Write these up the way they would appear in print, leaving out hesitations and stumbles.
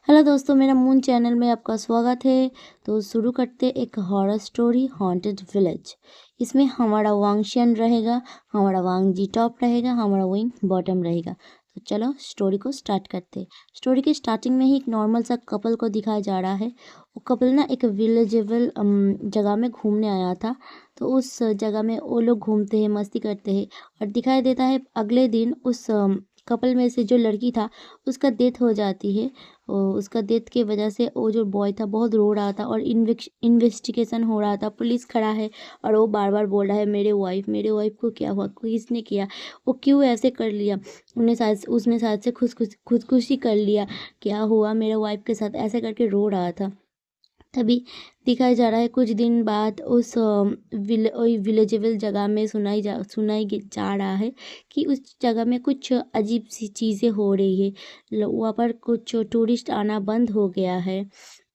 Hello दोस्तों, मेरा moon channel में आपका स्वागत है। तो शुरू करते एक हॉरर स्टोरी हॉन्टेड विलेज। इसमें हमारा वांगशियन रहेगा, हमारा वांगजी टॉप रहेगा, हमारा विंग बॉटम रहेगा। तो चलो स्टोरी को स्टार्ट करते। स्टोरी के स्टार्टिंग में ही एक नॉर्मल सा कपल को दिखाया जा रहा है। वो कपल ना एक विलेजेबल जगह में घूमने आया था। तो उस जगह में वो लोग घूमते हैं, मस्ती करते हैं और दिखाई देता है अगले दिन उस कपल में से जो लड़की था उसका डेथ हो जाती है। उसका डेथ की वजह से वो जो बॉय था बहुत रो रहा था और इन्वेस्टिगेशन हो रहा था। पुलिस खड़ा है और वो बार बार बोल रहा है मेरे वाइफ को क्या हुआ, किसने किया, वो क्यों ऐसे कर लिया, उसने शायद से खुदकुशी कर लिया, क्या हुआ मेरे वाइफ के साथ, ऐसे करके रो रहा था। तभी दिखाया जा रहा है कुछ दिन बाद उस विलेजेबल जगह में जा रहा है कि उस जगह में कुछ अजीब सी चीज़ें हो रही है। वहाँ पर कुछ टूरिस्ट आना बंद हो गया है।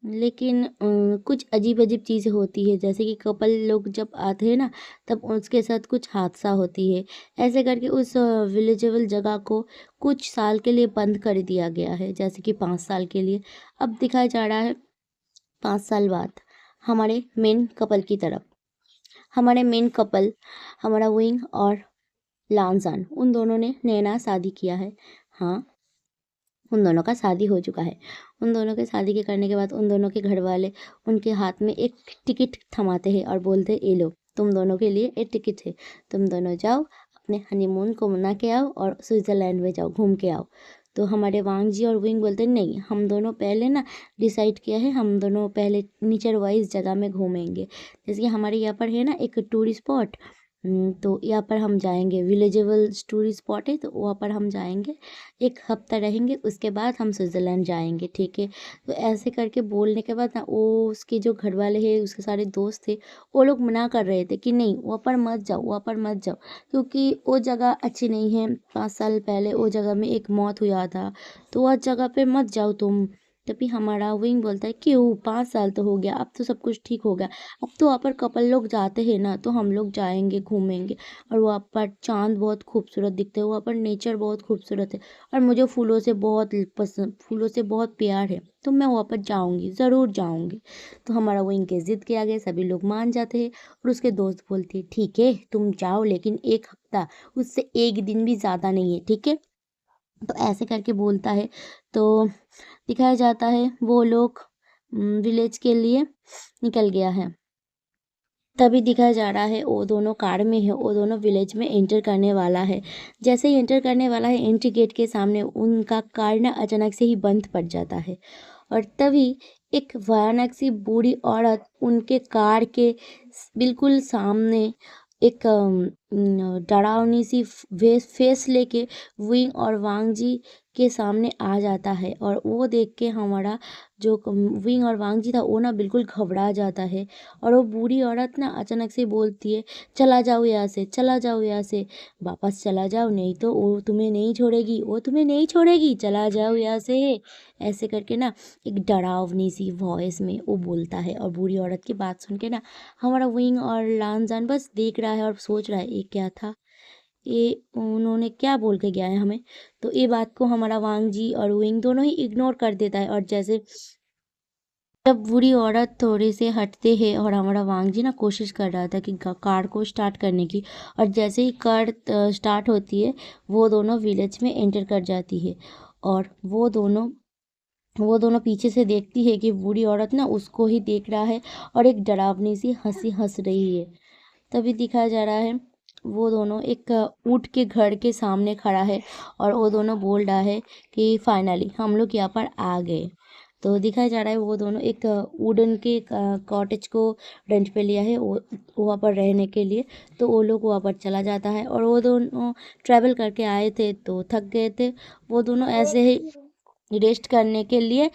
लेकिन कुछ अजीब अजीब चीज़ें होती है, जैसे कि कपल लोग जब आते हैं ना तब उसके साथ कुछ हादसा होती है। ऐसे करके उस विलेजेबल जगह को कुछ साल के लिए बंद कर दिया गया है, जैसे कि 5 साल के लिए। अब दिखाया जा रहा है 5 साल बाद हमारे मेन कपल की तरफ। हमारे मेन कपल, हमारा विंग और लांजान, उन दोनों ने नया शादी किया है। हाँ, उन दोनों का शादी हो चुका है। उन दोनों के शादी के करने के बाद उन दोनों के घर वाले उनके हाथ में एक टिकट थमाते हैं और बोलते हैं, ये लो तुम दोनों के लिए एक टिकट है, तुम दोनों जाओ अपने हनीमून को मना के आओ और स्विट्ज़रलैंड में जाओ, घूम के आओ। तो हमारे वांग जी और विंग बोलते हैं, नहीं, हम दोनों पहले ना डिसाइड किया है, हम दोनों पहले नेचर वाइज जगह में घूमेंगे। जैसे कि हमारे यहाँ पर है ना एक टूरिस्ट स्पॉट, तो यहाँ पर हम जाएंगे, विलेजेबल टूरिस्ट स्पॉट है तो वहाँ पर हम जाएंगे, 1 हफ्ता रहेंगे, उसके बाद हम स्विट्ज़रलैंड जाएंगे, ठीक है। तो ऐसे करके बोलने के बाद ना वो उसके जो घर वाले हैं, उसके सारे दोस्त थे, वो लोग मना कर रहे थे कि नहीं वहाँ पर मत जाओ, वहाँ पर मत जाओ, क्योंकि वो जगह अच्छी नहीं है। 5 साल पहले वो जगह में एक मौत हुआ था, तो वह जगह पे मत जाओ तुम। तभी हमारा विंग बोलता है, क्यों, 5 साल तो हो गया, अब तो सब कुछ ठीक हो गया, अब तो वहाँ पर कपल लोग जाते हैं ना, तो हम लोग जाएंगे, घूमेंगे। और वहाँ पर चांद बहुत खूबसूरत दिखते हैं, वहाँ पर नेचर बहुत खूबसूरत है और मुझे फूलों से बहुत पसंद, फूलों से बहुत प्यार है, तो मैं वहाँ पर जाऊँगी, ज़रूर जाऊँगी। तो हमारा विंग के ज़िद के आगे सभी लोग मान जाते हैं और उसके दोस्त बोलते हैं, ठीक है तुम जाओ, लेकिन 1 हफ्ता, उससे एक दिन भी ज़्यादा नहीं है, ठीक है। तो ऐसे करके बोलता है। तो दिखाया जाता है वो लोग विलेज के लिए निकल गया है। तभी दिखाया जा रहा है वो दोनों कार में है, वो दोनों विलेज में एंटर करने वाला है। जैसे ही एंटर करने वाला है, एंट्री गेट के सामने उनका कार ना अचानक से ही बंद पड़ जाता है और तभी एक भयानक सी बूढ़ी औरत उनके कार के बिल्कुल सामने एक डरावनी सी फेस लेके विंग और वांग जी के सामने आ जाता है। और वो देख के हमारा जो विंग और वांग जी था वो ना बिल्कुल घबरा जाता है। और वो बूढ़ी औरत ना अचानक से बोलती है, चला जाओ यहाँ से, चला जाओ यहाँ से, वापस चला जाओ, नहीं तो वो तुम्हें नहीं छोड़ेगी, वो तुम्हें नहीं छोड़ेगी, चला जाओ यहाँ से। ऐसे करके ना एक डरावनी सी वॉइस में वो बोलता है। और बूढ़ी औरत की बात सुन के ना हमारा विंग और लानजान बस देख रहा है और सोच रहा है, ये क्या था, ये उन्होंने क्या बोल के गया है हमें। तो ये बात को हमारा वांग जी और विंग दोनों ही इग्नोर कर देता है। और जैसे जब बूढ़ी औरत थोड़े से हटते हैं और हमारा वांग जी ना कोशिश कर रहा था कि कार को स्टार्ट करने की, और जैसे ही कार स्टार्ट होती है वो दोनों विलेज में एंटर कर जाती है। और वो दोनों पीछे से देखती है कि बूढ़ी औरत ना उसको ही देख रहा है और एक डरावनी सी हंसी हंस रही है। तभी दिखाया जा रहा है वो दोनों एक ऊँट के घर के सामने खड़ा है और वो दोनों बोल रहा है कि फाइनली हम लोग यहाँ पर आ गए। तो दिखाया जा रहा है वो दोनों एक वुडन के कॉटेज को रेंट पे लिया है वो वहाँ पर रहने के लिए। तो वो लोग वहाँ पर चला जाता है और वो दोनों ट्रैवल करके आए थे तो थक गए थे। वो दोनों ऐसे ही रेस्ट करने के लिए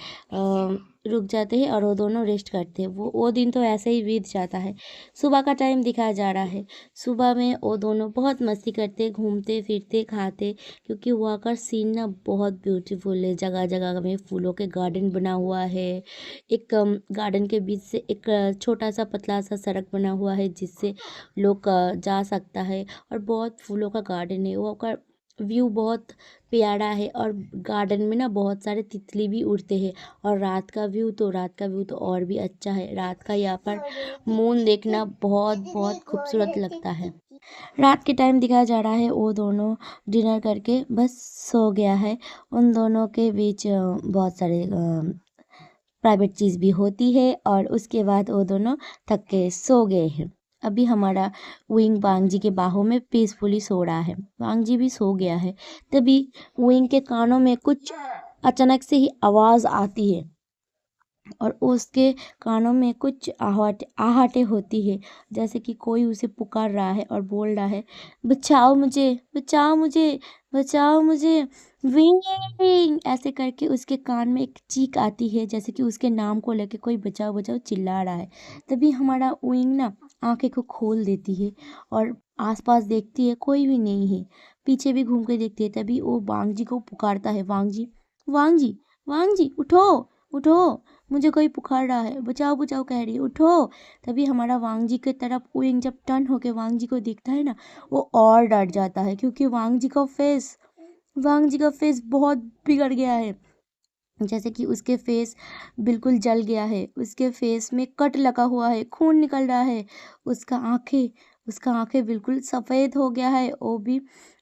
रुक जाते हैं और वो दोनों रेस्ट करते हैं। वो दिन तो ऐसे ही बीत जाता है। सुबह का टाइम दिखाया जा रहा है। सुबह में वो दोनों बहुत मस्ती करते, घूमते फिरते, खाते, क्योंकि वहाँ का सीन ना बहुत ब्यूटीफुल है। जगह जगह में फूलों के गार्डन बना हुआ है। एक गार्डन के बीच से एक छोटा सा पतला सा सड़क बना हुआ है जिससे लोग जा सकता है। और बहुत फूलों का गार्डन है, वो का व्यू बहुत प्यारा है और गार्डन में ना बहुत सारे तितली भी उड़ते हैं। और रात का व्यू तो और भी अच्छा है। रात का यहाँ पर मून देखना बहुत बहुत खूबसूरत लगता है। रात के टाइम दिखाया जा रहा है वो दोनों डिनर करके बस सो गया है। उन दोनों के बीच बहुत सारे प्राइवेट चीज़ भी होती है और उसके बाद वो दोनों थक के सो गए हैं। अभी हमारा विंग वांग जी के बाहों में पीसफुली सो रहा है। वांग जी भी सो गया है। तभी विंग के कानों में कुछ अचानक से ही आवाज़ आती है और उसके कानों में कुछ आहटें होती है, जैसे कि कोई उसे पुकार रहा है और बोल रहा है, बचाओ मुझे, बचाओ मुझे, बचाओ मुझे, विंग। ऐसे करके उसके कान में एक चीख आती है, जैसे कि उसके नाम को लेके कोई बचाओ बचाओ चिल्ला रहा है। तभी हमारा विंग ना आंखें को खोल देती है और आसपास देखती है, कोई भी नहीं है। पीछे भी घूम के देखती है। तभी वो वांग जी को पुकारता है, वांग जी, वांग जी, वांग जी, उठो, उठो, मुझे कोई पुकार रहा है, बचाओ बचाओ कह रही है, उठो। तभी हमारा वांग जी की तरफ विंग जब टर्न होके वांग जी को देखता है ना, वो और डर जाता है, क्योंकि वांग जी का फेस बहुत बिगड़ गया है। जैसे कि उसके फेस बिल्कुल जल गया है, उसके फेस में कट लगा हुआ है, खून निकल रहा है। उसका आंखें बिल्कुल सफ़ेद हो गया है, वो भी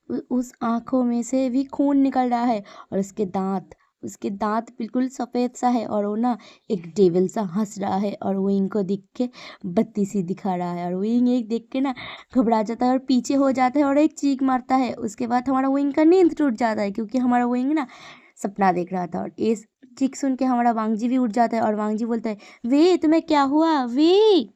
उस आंखों में से भी खून निकल रहा है। और उसके दांत बिल्कुल सफ़ेद सा है और वो ना एक डेविल सा हंस रहा है और विंग को देख के बत्ती सी दिखा रहा है। और विंग एक देख के ना घबरा जाता है और पीछे हो जाता है और एक चीख मारता है। उसके बाद हमारा विंग का नींद टूट जाता है, क्योंकि हमारा विंग ना सपना देख रहा था। और इस चीख सुन के हमारा वांगजी भी उठ जाता है और वांगजी बोलता है, वे तुम्हें क्या हुआ वे।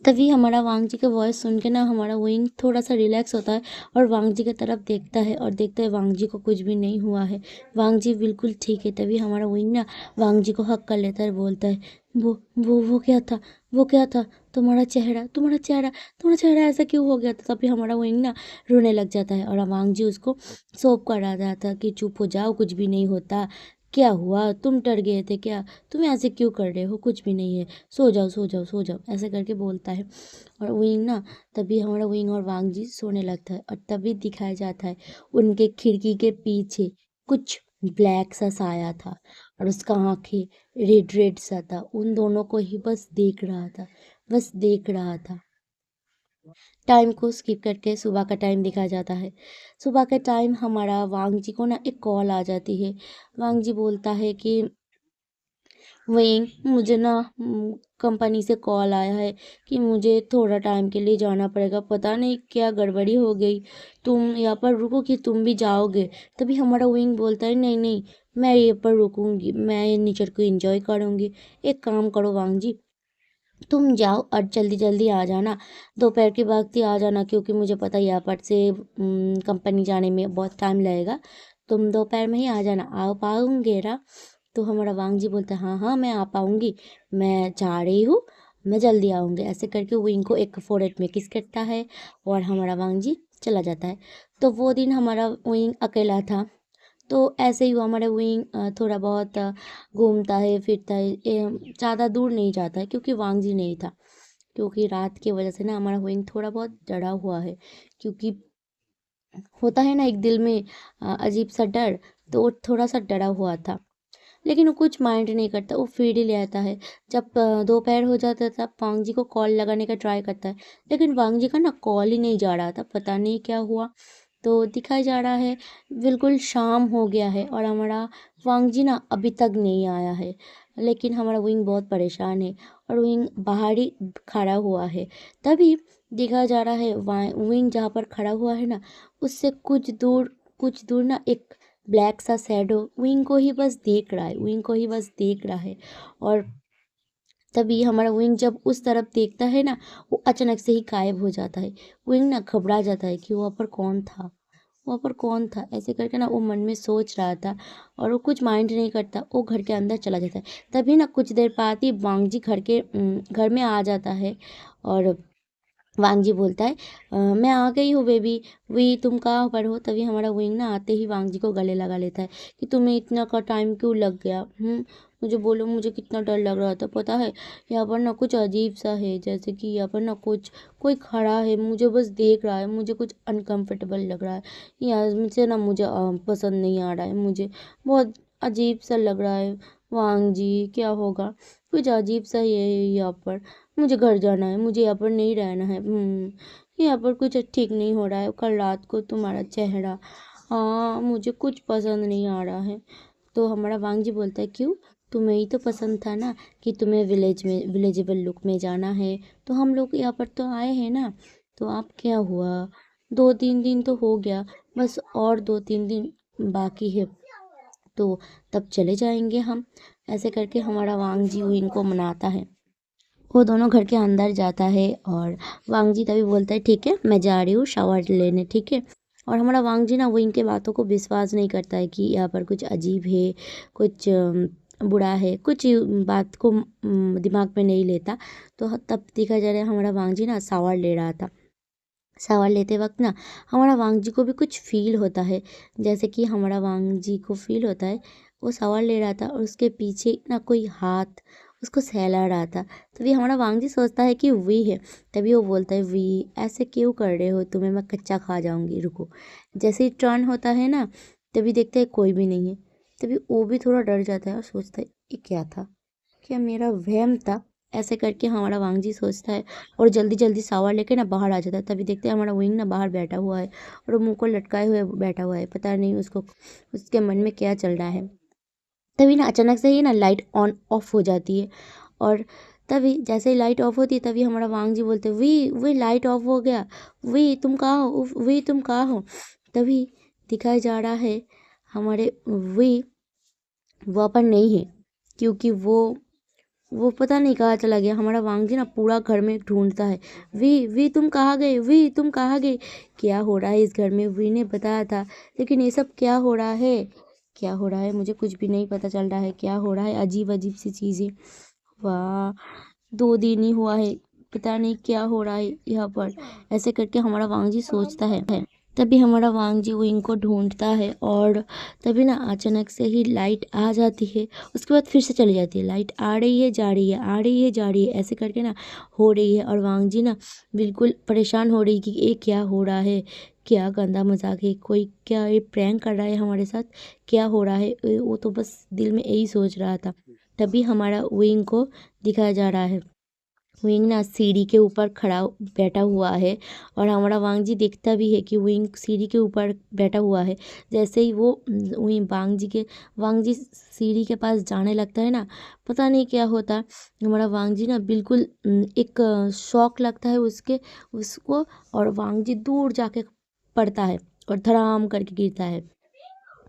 तभी हमारा वांग जी का वॉइस सुन के ना हमारा विंग थोड़ा सा रिलैक्स होता है और वांग जी की तरफ देखता है और देखता है वांग जी को कुछ भी नहीं हुआ है, वांग जी बिल्कुल ठीक है। तभी हमारा विंग ना वांग जी को हक कर लेता है, बोलता है, वो क्या था, वो क्या था, तुम्हारा चेहरा ऐसा क्यों हो गया था। तभी हमारा विंग ना रोने लग जाता है और वांग जी उसको सौंप कर आ जाता है कि चुप हो जाओ, कुछ भी नहीं होता, क्या हुआ, तुम डर गए थे क्या, तुम ऐसे क्यों कर रहे हो, कुछ भी नहीं है, सो जाओ सो जाओ सो जाओ, ऐसे करके बोलता है। और विंग ना तभी हमारा विंग और वांग जी सोने लगता है और तभी दिखाया जाता है उनके खिड़की के पीछे कुछ ब्लैक सा साया था और उसका आंखें रेड रेड सा था। उन दोनों को ही बस देख रहा था, बस देख रहा था। टाइम को स्किप करके सुबह का टाइम दिखाया जाता है। सुबह के टाइम हमारा वांग जी को ना एक कॉल आ जाती है। वांग जी बोलता है कि विंग, मुझे ना कंपनी से कॉल आया है कि मुझे थोड़ा टाइम के लिए जाना पड़ेगा, पता नहीं क्या गड़बड़ी हो गई, तुम यहाँ पर रुको कि तुम भी जाओगे। तभी हमारा विंग बोलता है, नहीं नहीं, मैं ये पर रुकूंगी, मैं ये नेचर को एंजॉय करूंगी। एक काम करो वांग जी, तुम जाओ और जल्दी जल्दी आ जाना, दोपहर के वक्त ही आ जाना, क्योंकि मुझे पता है यहाँ पर से कंपनी जाने में बहुत टाइम लगेगा। तुम दोपहर में ही आ जाना, आ पाओगे ना। तो हमारा वांग जी बोलता है, हाँ हाँ मैं आ पाऊँगी, मैं जा रही हूँ, मैं जल्दी आऊँगी। ऐसे करके विंग को एक फोrehead में किस करता है और हमारा वांग जी चला जाता है। तो वो दिन हमारा विंग अकेला था। तो ऐसे ही हुआ, हमारा विंग थोड़ा बहुत घूमता है फिरता है, ज़्यादा दूर नहीं जाता है, क्योंकि वांग जी नहीं था। क्योंकि रात की वजह से ना हमारा विंग थोड़ा बहुत डरा हुआ है, क्योंकि होता है ना एक दिल में अजीब सा डर, तो वो थोड़ा सा डरा हुआ था। लेकिन वो कुछ माइंड नहीं करता, वो फीड ही ले आता है। जब दोपहर हो जाता है तब वांग जी को कॉल लगाने का ट्राई करता है, लेकिन वांग जी का ना कॉल ही नहीं जा रहा था, पता नहीं क्या हुआ। तो दिखाया जा रहा है बिल्कुल शाम हो गया है और हमारा वांग जी ना अभी तक नहीं आया है। लेकिन हमारा विंग बहुत परेशान है और विंग बाहर ही खड़ा हुआ है। तभी दिखाया जा रहा है विंग जहाँ पर खड़ा हुआ है ना, उससे कुछ दूर ना एक ब्लैक सा शैडो विंग को ही बस देख रहा है, विंग को ही बस देख रहा है। और तभी हमारा विंग जब उस तरफ देखता है ना, वो अचानक से ही गायब हो जाता है। विंग ना घबरा जाता है कि वहाँ पर कौन था, वहाँ पर कौन था, ऐसे करके ना वो मन में सोच रहा था और वो कुछ माइंड नहीं करता, वो घर के अंदर चला जाता है। तभी ना कुछ देर बाद ही वांग जी घर में आ जाता है और वांग जी बोलता है, मैं आ गई हूँ बेबी, वी तुम कहाँ पर हो। तभी हमारा विंग ना आते ही वांग जी को गले लगा लेता है कि तुम्हें इतना का टाइम क्यों लग गया। मुझे बोलो मुझे कितना डर लग रहा था पता है। यहाँ पर ना कुछ अजीब सा है, जैसे कि यहाँ पर ना कुछ कोई खड़ा है, मुझे बस देख रहा है, मुझे कुछ अनकंफर्टेबल लग रहा है। यहाँ से ना मुझे पसंद नहीं आ रहा है, मुझे बहुत अजीब सा लग रहा है। वांग जी क्या होगा, कुछ अजीब सा ही है यहाँ पर। मुझे घर जाना है, मुझे यहाँ पर नहीं रहना है। यहाँ पर कुछ ठीक नहीं हो रहा है। कल रात को तुम्हारा चेहरा, हाँ मुझे कुछ पसंद नहीं आ रहा है। तो हमारा वांग जी बोलता है क्यों, तुम्हें ही तो पसंद था ना कि तुम्हें विलेजेबल लुक में जाना है, तो हम लोग यहाँ पर तो आए हैं ना। तो आप क्या हुआ, 2-3 दिन तो हो गया, बस और 2-3 दिन बाकी है, तो तब चले जाएंगे हम। ऐसे करके हमारा वांग जी इनको मनाता है। वो दोनों घर के अंदर जाता है और वांग जी तभी बोलता है ठीक है मैं जा रही हूँ शावर लेने, ठीक है। और हमारा वांग जी ना वो इनके बातों को विश्वास नहीं करता है कि यहाँ पर कुछ अजीब है, कुछ बुरा है, कुछ बात को दिमाग में नहीं लेता। तो तब देखा जा रहा है हमारा वांग जी ना शावर ले रहा था। शावर लेते वक्त ना हमारा वांग जी को भी कुछ फील होता है, जैसे कि हमारा वांग जी को फील होता है वो शावर ले रहा था और उसके पीछे ना कोई हाथ उसको सहला रहा था। तभी हमारा वांग जी सोचता है कि वी है। तभी वो बोलता है वी ऐसे क्यों कर रहे हो, तुम्हें मैं कच्चा खा जाऊंगी, रुको। जैसे ही टर्न होता है ना तभी देखता है कोई भी नहीं है। तभी वो भी थोड़ा डर जाता है और सोचता है ये क्या था, क्या मेरा वहम था। ऐसे करके हमारा वांग जी सोचता है और जल्दी जल्दी शावर लेके ना बाहर आ जाता है। तभी देखते हैं हमारा विंग ना बाहर बैठा हुआ है और वो मुंह को लटकाए हुए बैठा हुआ है, पता नहीं उसको उसके मन में क्या चल रहा है। तभी ना अचानक से ही ना लाइट ऑन ऑफ हो जाती है और तभी जैसे ही लाइट ऑफ होती है तभी हमारा वांग जी बोलते हैं वी लाइट ऑफ हो गया, वी तुम कहाँ हो, वी तुम कहाँ हो। तभी दिखाया जा रहा है हमारे वी वहाँ पर नहीं है, क्योंकि वो पता नहीं कहाँ चला गया। हमारा वांग जी ना पूरा घर में ढूंढता है, वी तुम कहाँ गए, वी तुम कहाँ गए, क्या हो रहा है इस घर में। वी ने बताया था, लेकिन ये सब क्या हो रहा है, क्या हो रहा है मुझे कुछ भी नहीं पता चल रहा है, क्या हो रहा है, अजीब अजीब सी चीज़ें। वाह 2 दिन ही हुआ है, पता नहीं क्या हो रहा है यहाँ पर। ऐसे करके हमारा वांग जी सोचता है। तभी हमारा वांग जी विंग को ढूंढता है और तभी ना अचानक से ही लाइट आ जाती है। उसके बाद फिर से चली जाती है, लाइट आ रही है जा रही है, आ रही है जा रही है, ऐसे करके ना हो रही है। और वांग जी ना बिल्कुल परेशान हो रही कि ये क्या हो रहा है, क्या गंदा मजाक है, कोई क्या ये प्रैंक कर रहा है हमारे साथ, क्या हो रहा है। वो तो बस दिल में यही सोच रहा था। तभी हमारा विंग को दिखाया जा रहा है, विंग ना सीढ़ी के ऊपर खड़ा बैठा हुआ है और हमारा वांग जी देखता भी है कि विंग सीढ़ी के ऊपर बैठा हुआ है। जैसे ही वो विंग वांग जी सीढ़ी के पास जाने लगता है ना, पता नहीं क्या होता है, हमारा वांग जी ना बिल्कुल एक शौक लगता है उसको और वांग जी दूर जाके पड़ता है और धड़ाम करके गिरता है।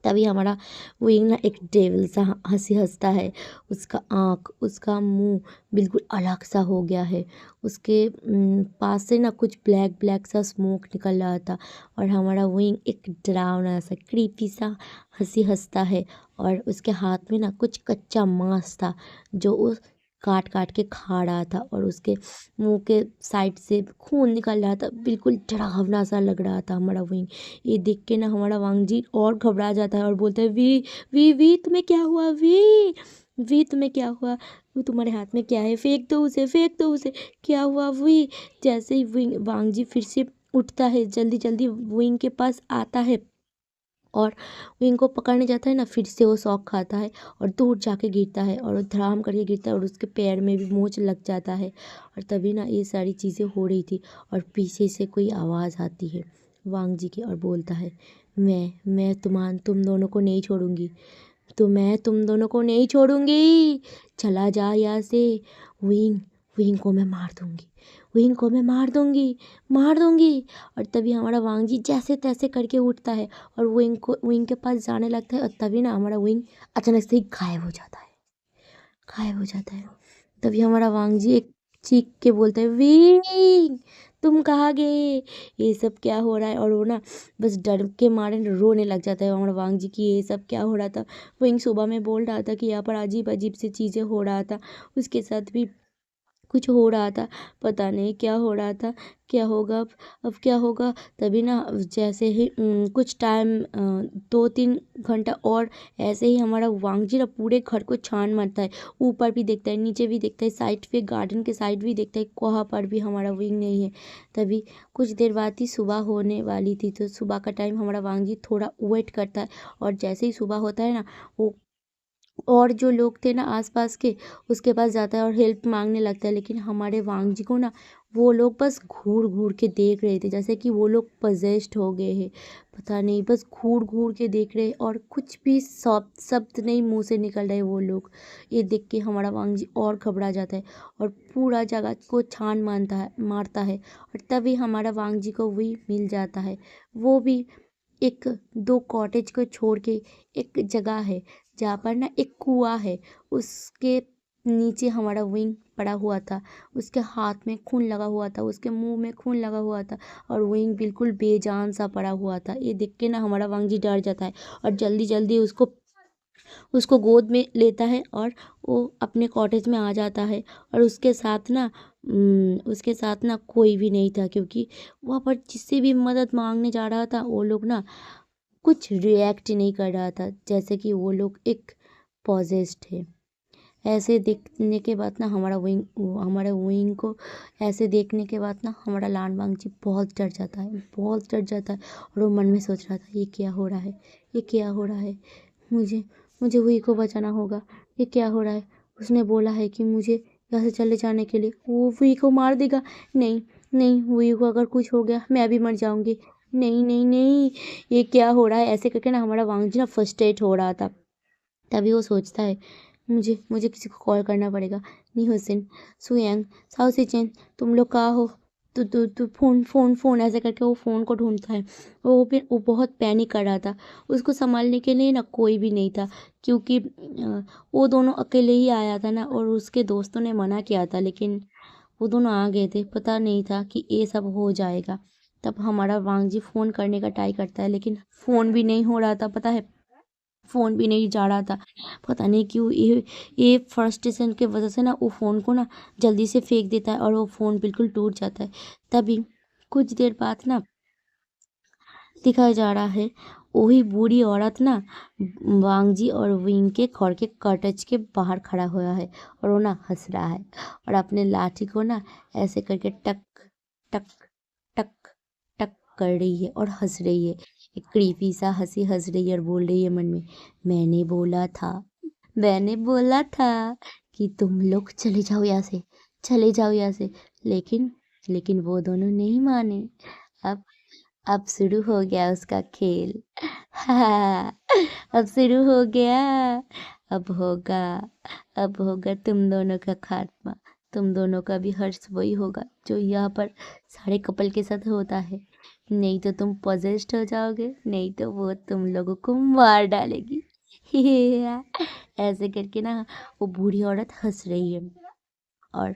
तभी हमारा विंग ना एक डेविल सा हंसी हंसता है, उसका आँख उसका मुंह बिल्कुल अलग सा हो गया है। उसके पास से ना कुछ ब्लैक ब्लैक सा स्मोक निकल रहा था और हमारा विंग एक डरावना सा क्रीपी सा हंसी हंसता है और उसके हाथ में ना कुछ कच्चा मांस था जो उस काट काट के खा रहा था और उसके मुंह के साइड से खून निकल रहा था, बिल्कुल डरावना सा लग रहा था हमारा विंग। ये देख के ना हमारा वांग जी और घबरा जाता है और बोलता है वी तुम्हें क्या हुआ, वी तुम्हें क्या हुआ, वो तुम्हारे हाथ में क्या है, फेंक दो उसे, फेंक दो उसे, क्या हुआ वी। जैसे ही विंग वांग जी फिर से उठता है, जल्दी जल्दी विंग के पास आता है और विंग को पकड़ने जाता है ना, फिर से वो शॉक खाता है और दूर जाके गिरता है और वो धड़ाम करके गिरता है और उसके पैर में भी मोच लग जाता है। और तभी ना ये सारी चीज़ें हो रही थी और पीछे से कोई आवाज़ आती है वांग जी की और बोलता है मैं तुम दोनों को नहीं छोड़ूंगी, तो मैं तुम दोनों को नहीं छोड़ूंगी, चला जा यहाँ से। विंग विंग को मैं मार दूंगी, विंग को मैं मार दूंगी, मार दूंगी। और तभी हमारा वांग जी जैसे तैसे करके उठता है और विंग के पास जाने लगता है और तभी ना हमारा विंग अचानक से ही गायब हो जाता है, गायब हो जाता है। तभी हमारा वांग जी एक चीख के बोलता है विंग तुम कहाँ गए, ये सब क्या हो रहा है। और वो ना बस डर के मारे रोने लग जाता है हमारा वांग जी की ये सब क्या हो रहा था। विंग सुबह में बोल रहा था कि यहाँ पर अजीब अजीब सी चीज़ें हो रहा था, उसके साथ भी कुछ हो रहा था, पता नहीं क्या हो रहा था, क्या होगा अब क्या होगा। तभी ना जैसे ही कुछ टाइम 2-3 घंटा और ऐसे ही हमारा वांगजी ना पूरे घर को छान मारता है, ऊपर भी देखता है, नीचे भी देखता है, साइड पे गार्डन के साइड भी देखता है, वहाँ पर भी हमारा विंग नहीं है। तभी कुछ देर बाद ही सुबह होने वाली थी, तो सुबह का टाइम हमारा वांगजी थोड़ा वेट करता है, और जैसे ही सुबह होता है ना, वो और जो लोग थे ना आसपास के, उसके पास जाता है और हेल्प मांगने लगता है। लेकिन हमारे वांगजी को ना वो लोग बस घूर घूर के देख रहे थे, जैसे कि वो लोग पजेस्ड हो गए हैं, पता नहीं, बस घूर घूर के देख रहे, और कुछ भी शब्द नहीं मुंह से निकल रहे वो लोग। ये देख के हमारा वांगजी और घबरा जाता है, और पूरा जगह को छान मारता है। और तभी हमारा वांगजी को वही मिल जाता है। वो भी एक 2 कॉटेज को छोड़ के एक जगह है, जहाँ पर ना एक कुआँ है, उसके नीचे हमारा विंग पड़ा हुआ था। उसके हाथ में खून लगा हुआ था, उसके मुंह में खून लगा हुआ था, और विंग बिल्कुल बेजान सा पड़ा हुआ था। ये देख के ना हमारा वांगजी डर जाता है, और जल्दी जल्दी उसको उसको गोद में लेता है, और वो अपने कॉटेज में आ जाता है। और उसके साथ ना कोई भी नहीं था, क्योंकि वहाँ पर जिससे भी मदद मांगने जा रहा था वो लोग ना कुछ रिएक्ट नहीं कर रहा था, जैसे कि वो लोग एक पॉजेस्ड है। ऐसे देखने के बाद ना हमारे विंग को ऐसे देखने के बाद ना हमारा लानवांगजी बहुत डर जाता है, बहुत डर जाता है। और वो मन में सोच रहा था, ये क्या हो रहा है, ये क्या हो रहा है, मुझे मुझे वही को बचाना होगा, ये क्या हो रहा है। उसने बोला है कि मुझे यहाँ से चले जाने के लिए, वो वही को मार देगा। नहीं, नहीं, वही को अगर कुछ हो गया मैं भी मर जाऊंगी। नहीं, नहीं, नहीं, ये क्या हो रहा है। ऐसे करके ना हमारा वांगजी ना फर्स्ट्रेट हो रहा था। तभी वो सोचता है, मुझे मुझे किसी को कॉल करना पड़ेगा। नी हुसैन, सुयांग, साओ सिचेन, तुम लोग कहाँ हो। तो फ़ोन फ़ोन फ़ोन ऐसे करके वो फ़ोन को ढूंढता है। वो बहुत पैनिक कर रहा था। उसको संभालने के लिए ना कोई भी नहीं था, क्योंकि वो दोनों अकेले ही आया था ना, और उसके दोस्तों ने मना किया था, लेकिन वो दोनों आ गए थे। पता नहीं था कि ये सब हो जाएगा। तब हमारा वांगजी फ़ोन करने का ट्राई करता है, लेकिन फ़ोन भी नहीं हो रहा था, पता है, फ़ोन भी नहीं जा रहा था। पता नहीं क्यों, ये फ्रस्ट्रेशन की वजह से ना वो फ़ोन को ना जल्दी से फेंक देता है, और वो फ़ोन बिल्कुल टूट जाता है। तभी कुछ देर बाद ना दिखाया जा रहा है, वही बूढ़ी औरत ना वांगजी और विंग के घर के कॉटेज के बाहर खड़ा हुआ है, और वो ना हंस रहा है, और अपने लाठी को ना ऐसे करके टक टक टक टक कर रही है और हंस रही है। एक क्रीपी सा हंसी हंस रही है, और बोल रही है मन में, मैंने बोला था, मैंने बोला था कि तुम लोग चले जाओ यहाँ से, चले जाओ यहाँ से। लेकिन लेकिन वो दोनों नहीं माने। अब अब शुरू हो गया उसका खेल। हाँ, अब शुरू हो गया। अब होगा अब होगा तुम दोनों का खात्मा। तुम दोनों का भी हर्ष वही होगा जो यहाँ पर सारे कपल के साथ होता है। नहीं तो तुम पॉजेस्ड हो जाओगे, नहीं तो वो तुम लोगों को मार डालेगी। ऐसे करके ना वो बूढ़ी औरत हंस रही है। और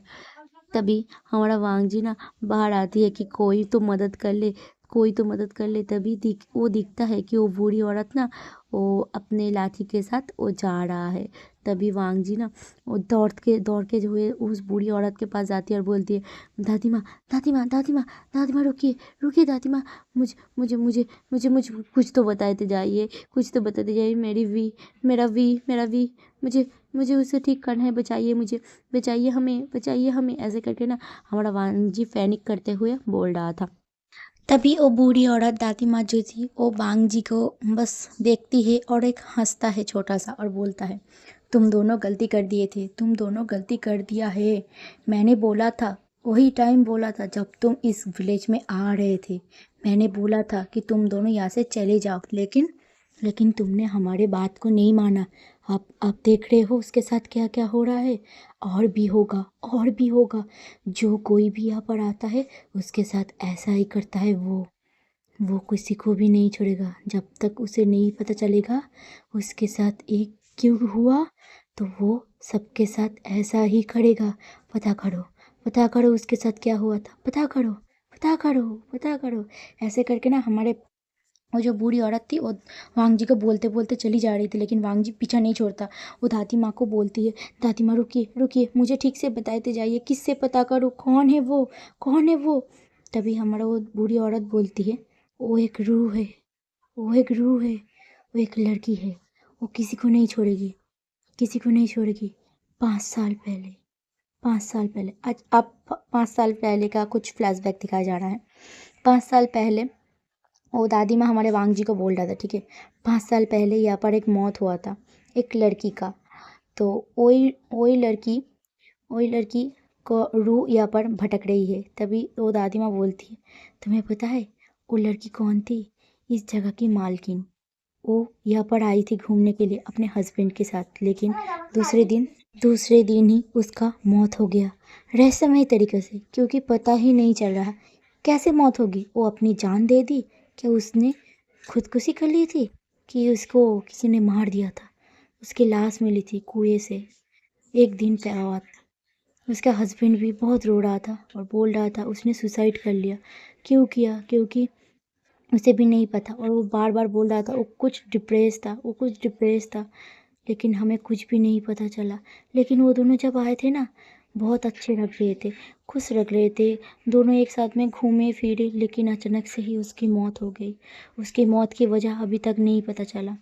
तभी हमारा वांगजी ना बाहर आती है कि कोई तो मदद कर ले, कोई तो मदद कर ले। तभी वो दिखता है कि वो बूढ़ी औरत ना वो अपने लाठी के साथ वो जा रहा है। तभी वांगजी ना वो दौड़ के जो है उस बूढ़ी औरत के पास जाती है, और बोलती है, दादी माँ, दादी माँ, दादी माँ, दादी माँ, रुकिए, रुकिए दादी माँ, मुझे मुझे मुझे मुझे मुझे कुछ तो बताते जाइए, कुछ तो बताते जाइए। मेरा वी, मुझे मुझे उसे ठीक करना है, बचाइए मुझे, बचाइए हमें, बचाइए हमें। ऐसे करके ना हमारा वांगजी पैनिक करते हुए बोल रहा था। तभी वो बूढ़ी औरत दादी माँ जो थी वो वांगजी को बस देखती है, और एक हंसता है छोटा सा, और बोलता है, तुम दोनों गलती कर दिए थे, तुम दोनों गलती कर दिया है। मैंने बोला था, वही टाइम बोला था जब तुम इस विलेज में आ रहे थे। मैंने बोला था कि तुम दोनों यहाँ से चले जाओ, लेकिन लेकिन तुमने हमारे बात को नहीं माना। आप देख रहे हो उसके साथ क्या क्या हो रहा है। और भी होगा, और भी होगा। जो कोई भी यहाँ पर आता है उसके साथ ऐसा ही करता है। वो किसी को भी नहीं छोड़ेगा जब तक उसे नहीं पता चलेगा उसके साथ एक क्यों हुआ, तो वो सबके साथ ऐसा ही करेगा। पता करो, पता करो उसके साथ क्या हुआ था, पता करो, पता करो, पता करो। ऐसे करके ना हमारे वो जो बूढ़ी औरत थी वो वांग जी को बोलते बोलते चली जा रही थी, लेकिन वांग जी पीछा नहीं छोड़ता। वो दादी माँ को बोलती है, दादी माँ रुकिए रुकिए, मुझे ठीक से बताते जाइए, किससे पता करूँ, कौन है वो, कौन है वो। तभी हमारा वो बूढ़ी औरत बोलती है, वो एक रूह है, वो एक रूह है, वो एक लड़की है, वो किसी को नहीं छोड़ेगी, किसी को नहीं छोड़ेगी। 5 साल पहले, 5 साल पहले, आज अब 5 साल पहले का कुछ फ्लैशबैक दिखाया जा रहा है। 5 साल पहले वो दादी माँ हमारे वांग जी को बोल रहा था, ठीक है। 5 साल पहले यहाँ पर एक मौत हुआ था एक लड़की का। तो वही वही लड़की को रूह यहाँ पर भटक रही है। तभी वो दादी माँ बोलती है, तुम्हें पता है वो लड़की कौन थी? इस जगह की मालकिन। वो यहाँ पर आई थी घूमने के लिए अपने हस्बैंड के साथ, लेकिन दूसरे दिन ही उसका मौत हो गया, रहस्यमय तरीके से, क्योंकि पता ही नहीं चल रहा कैसे मौत होगी। वो अपनी जान दे दी, क्या उसने खुदकुशी कर ली थी, कि उसको किसी ने मार दिया था। उसकी लाश मिली थी कुएं से एक दिन बाद। उसका हस्बैंड भी बहुत रो रहा था और बोल रहा था उसने सुसाइड कर लिया। क्यों किया? क्योंकि उसे भी नहीं पता, और वो बार बार बोल रहा था वो कुछ डिप्रेस था, लेकिन हमें कुछ भी नहीं पता चला। लेकिन वो दोनों जब आए थे ना, बहुत अच्छे लग रहे थे, खुश लग रहे थे, दोनों एक साथ में घूमे फिरे, लेकिन अचानक से ही उसकी मौत हो गई। उसकी मौत की वजह अभी तक नहीं पता चला।